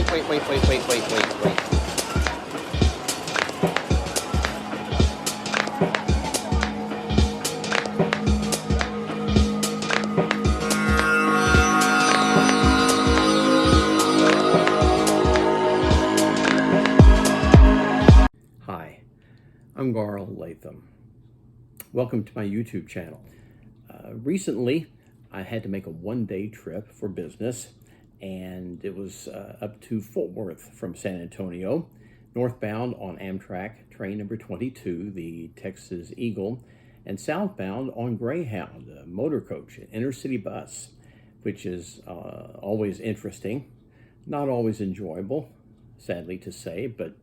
wait. Hi, I'm Garl Latham. Welcome to my YouTube channel. Recently, I had to make a one-day trip for business, and it was up to Fort Worth from San Antonio, northbound on Amtrak train number 22, the Texas Eagle, and southbound on Greyhound, a motor coach, an intercity bus, which is always interesting, not always enjoyable, sadly to say, but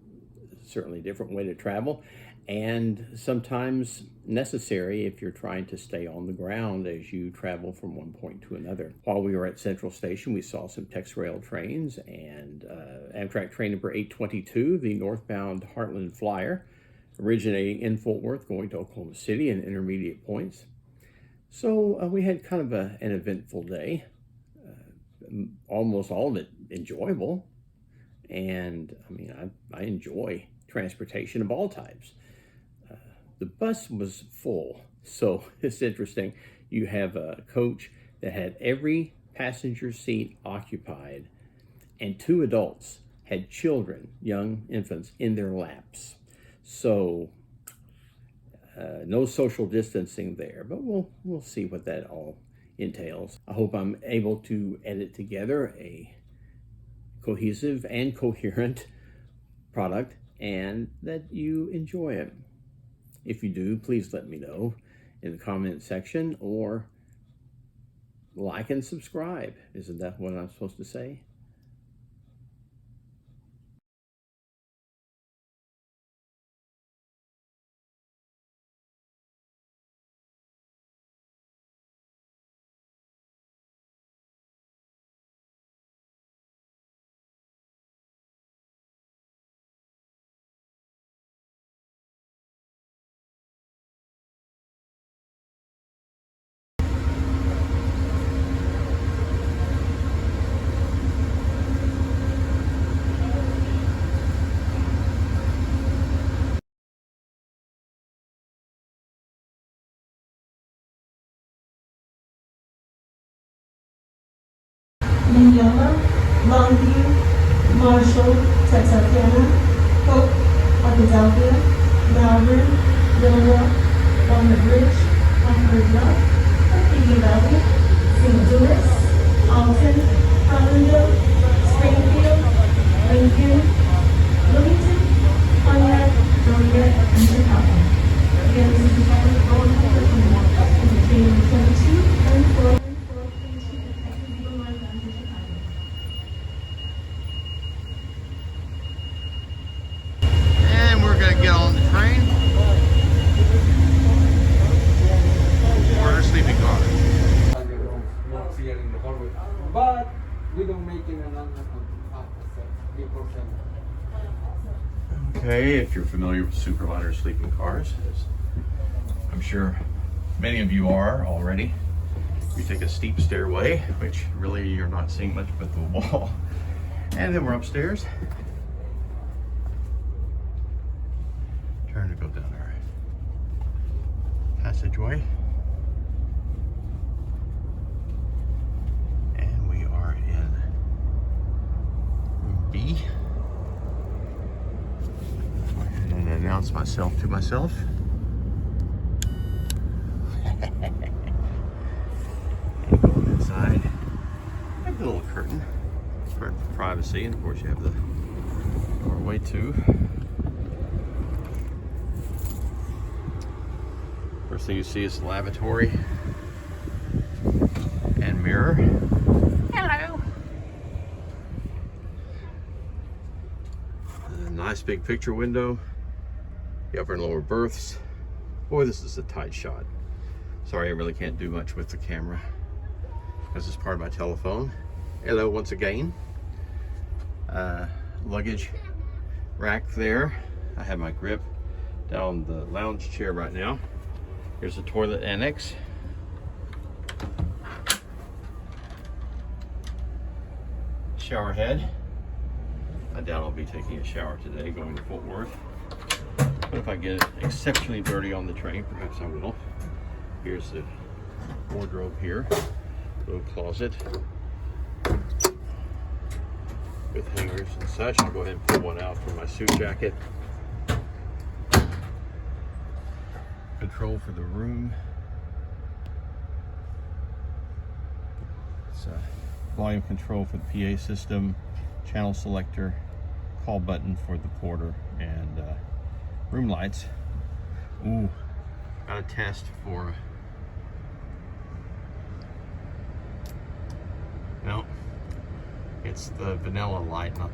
certainly a different way to travel, and sometimes necessary if you're trying to stay on the ground as you travel from one point to another. While we were at Central Station, we saw some TexRail trains and Amtrak train number 822, the northbound Heartland Flyer, originating in Fort Worth, going to Oklahoma City and intermediate points. So we had kind of an eventful day, almost all of it enjoyable. And I mean, I enjoy transportation of all types. The bus was full, so it's interesting. You have a coach that had every passenger seat occupied, and 2 adults had children, young infants, in their laps. So no social distancing there, but we'll see what that all entails. I hope I'm able to edit together a cohesive and coherent product and that you enjoy it. If you do, please let me know in the comment section, or like and subscribe. Isn't that what I'm supposed to say? Indiana, Longview, Marshall, Texarkana, Hope, Arkadelphia, Malvern, Little Rock, Walnut Ridge, Concord Bluff, G.B.L, St. Louis, Alton, Allendale, Springfield, Lincoln, Bloomington, Pontiac, Joliet, and Chicago. Again, this is the public road between 22 and 4. And we're going to get on the train. Or a sleeping car. Not here in the hallway, but we don't make an announcement before 7. Okay, if you're familiar with Superliner sleeping cars, as I'm sure many of you are already, we take a steep stairway, which really you're not seeing much but the wall, and then we're upstairs. Trying to go down our passageway, and we are in room B. And announce myself to myself. And going inside, I have a little curtain for privacy, and of course you have the doorway too. First thing you see is the lavatory and mirror. Hello. A nice big picture window. The upper and lower berths. Boy, this is a tight shot. Sorry, I really can't do much with the camera because it's part of my telephone. Hello once again. Luggage rack there. I have my grip down the lounge chair right now. Here's the toilet annex. Shower head. I doubt I'll be taking a shower today going to Fort Worth. But if I get it exceptionally dirty on the train, perhaps I will. Here's the wardrobe here. Little closet with hangers and such. I'll go ahead and pull one out for my suit jacket. Control for the room. It's a volume control for the PA system, channel selector, call button for the porter, and room lights. Ooh, got a test for, no, it's the vanilla light, not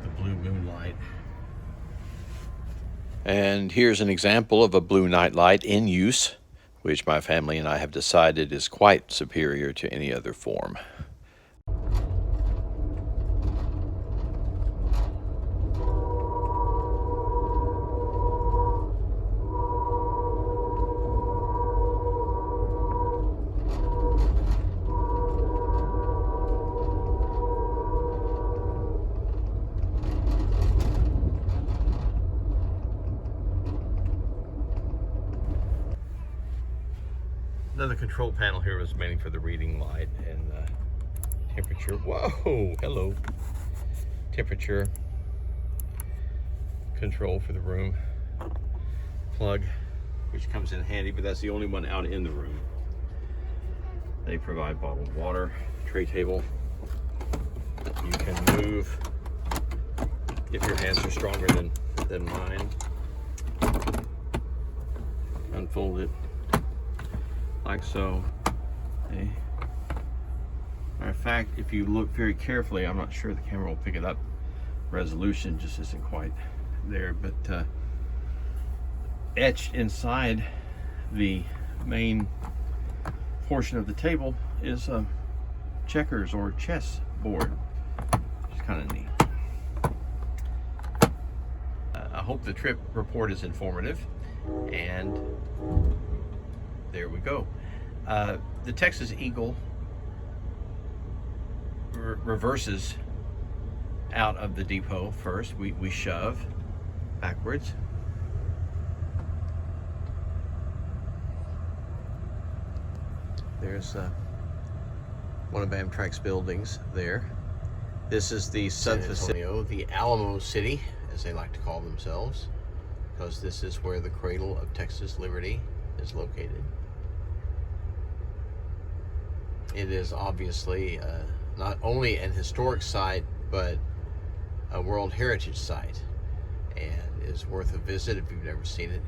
the blue moon light. And here's an example of a blue night light in use, which my family and I have decided is quite superior to any other form. Another control panel here was mainly for the reading light and temperature. Whoa, hello. Temperature control for the room. Plug, which comes in handy, but that's the only one out in the room. They provide bottled water, tray table. You can move if your hands are stronger than mine. Unfold it like so. Okay. Matter of fact, if you look very carefully, I'm not sure the camera will pick it up. Resolution just isn't quite there, but etched inside the main portion of the table is a checkers or chess board, which is kind of neat. I hope the trip report is informative, and there we go. The Texas Eagle reverses out of the depot first. We shove backwards. There's one of Amtrak's buildings there. This is the San Antonio, the Alamo City, as they like to call themselves, because this is where the cradle of Texas liberty is located. It is obviously not only an historic site, but a World Heritage Site, and is worth a visit if you've never seen it.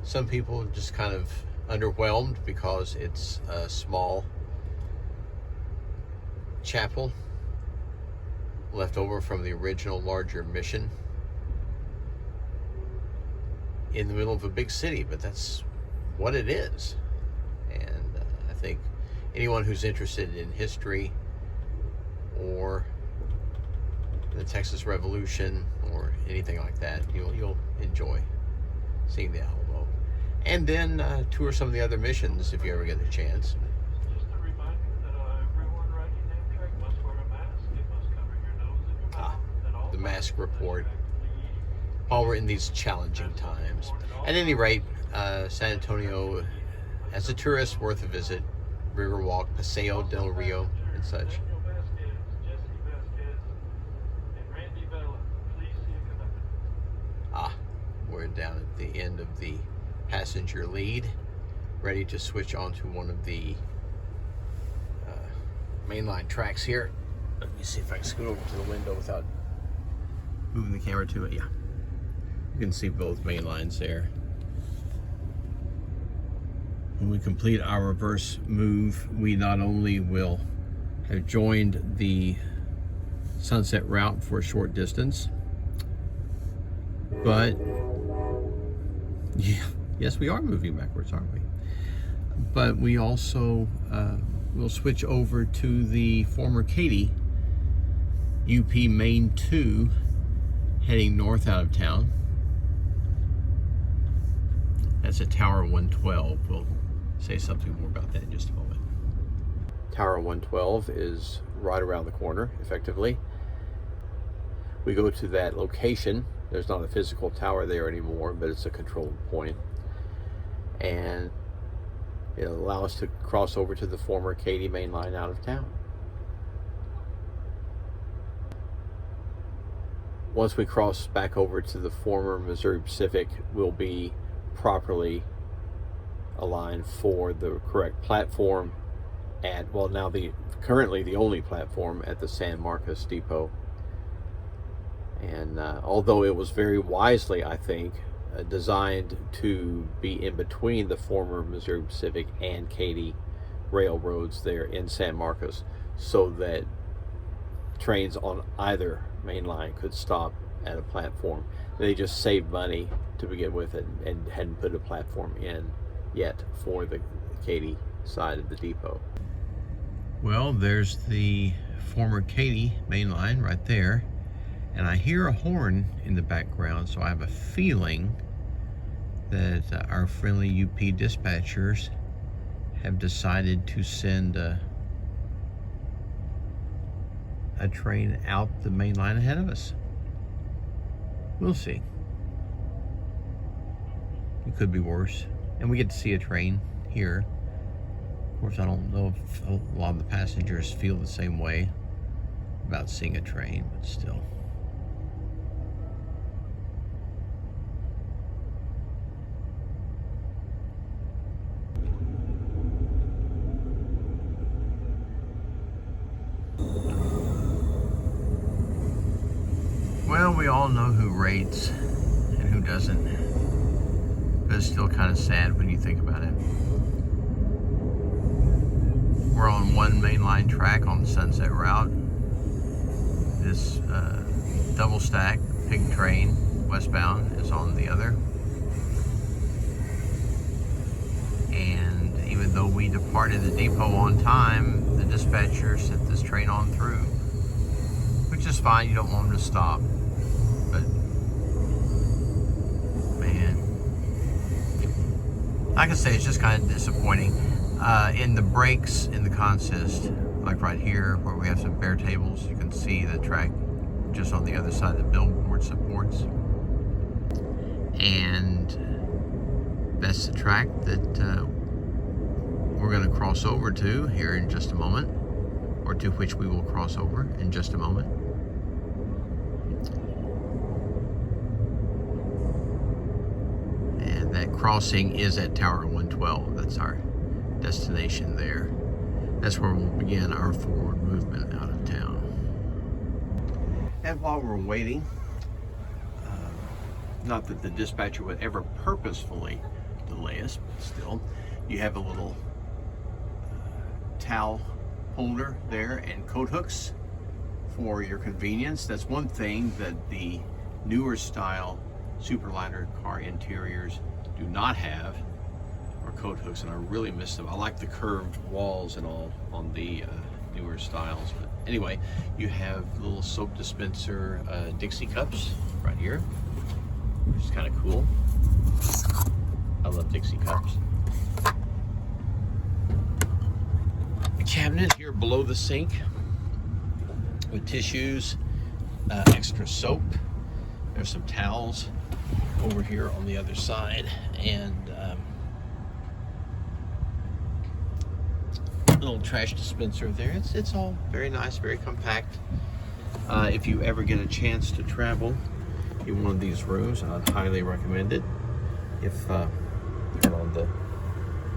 Some people are just kind of underwhelmed because it's a small chapel left over from the original larger mission in the middle of a big city, but that's what it is. And I think anyone who's interested in history or the Texas Revolution or anything like that, you'll enjoy seeing the Alamo. And then tour some of the other missions if you ever get a chance. Just a reminder that everyone riding Amtrak must wear a mask. It must cover your nose and your mouth. And all The mask report. While we're in these challenging times. At any rate, San Antonio, as a tourist, worth a visit. Riverwalk, Paseo del Rio, and such. We're down at the end of the passenger lead, ready to switch onto one of the mainline tracks here. Let me see if I can scoot over to the window without moving the camera to it. Yeah, you can see both main lines there. When we complete our reverse move, we not only will have joined the Sunset route for a short distance, but yeah, yes, we are moving backwards, aren't we? But we also will switch over to the former Katy UP Main 2 heading north out of town. That's at Tower 112. We'll say something more about that in just a moment. Tower 112 is right around the corner, effectively. we go to that location. There's not a physical tower there anymore, but it's a control point. And it'll allow us to cross over to the former Katy main line out of town. Once we cross back over to the former Missouri Pacific, we'll be properly aligned for the correct platform at, well, now currently the only platform at the San Marcos Depot. And although it was very wisely, I think, designed to be in between the former Missouri Pacific and Katy railroads there in San Marcos, so that trains on either main line could stop at a platform. They just saved money to begin with and hadn't put a platform in yet for the Katy side of the depot. Well, there's the former Katy main line right there, and I hear a horn in the background, so I have a feeling that our friendly UP dispatchers have decided to send a train out the main line ahead of us. We'll see. It could be worse. And we get to see a train here. Of course, I don't know if a lot of the passengers feel the same way about seeing a train, but still. Well, we all know who rates and who doesn't, but it's still kind of sad when you think about it. We're on one mainline track on the Sunset Route. This double stack pig train westbound is on the other. And even though we departed the depot on time, the dispatcher sent this train on through, which is fine. You don't want them to stop. But man, like I say, it's just kind of disappointing. In the breaks in the consist, like right here where we have some bare tables, you can see the track just on the other side of the billboard supports, and that's the track that we're going to cross over to here in just a moment, or to which we will cross over in just a moment. That crossing is at Tower 112. That's our destination there. That's where we'll begin our forward movement out of town. And while we're waiting, not that the dispatcher would ever purposefully delay us, but still, you have a little towel holder there and coat hooks for your convenience. That's one thing that the newer style Superliner car interiors do not have, or coat hooks, and I really miss them. I like the curved walls and all on the newer styles. But anyway, you have little soap dispenser Dixie cups right here, which is kind of cool. I love Dixie cups. A cabinet here below the sink with tissues, extra soap. There's some towels over here on the other side, and little trash dispenser there. It's all very nice, very compact. If you ever get a chance to travel in one of these rooms, I'd highly recommend it. If turn on the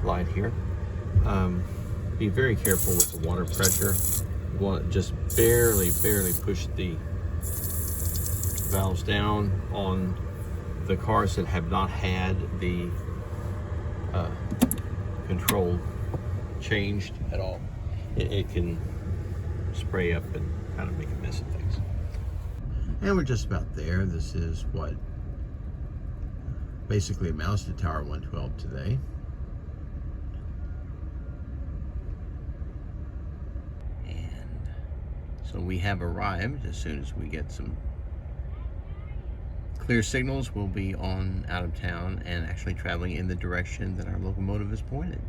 light here, be very careful with the water pressure. You want to just barely push the valves down on the cars that have not had the control changed at all. It can spray up and kind of make a mess of things. And we're just about there. This is what basically amounts to Tower 112 today. And so we have arrived. As soon as we get some clear signals, we'll be on out of town and actually traveling in the direction that our locomotive is pointed,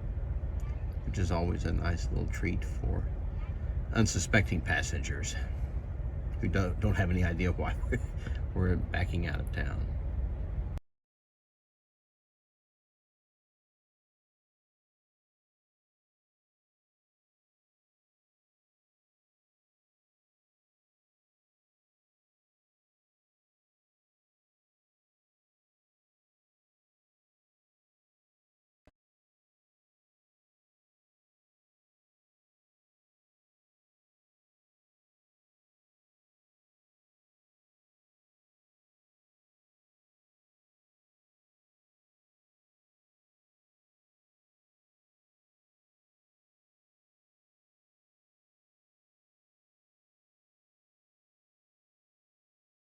which is always a nice little treat for unsuspecting passengers. who don't have any idea why we're backing out of town.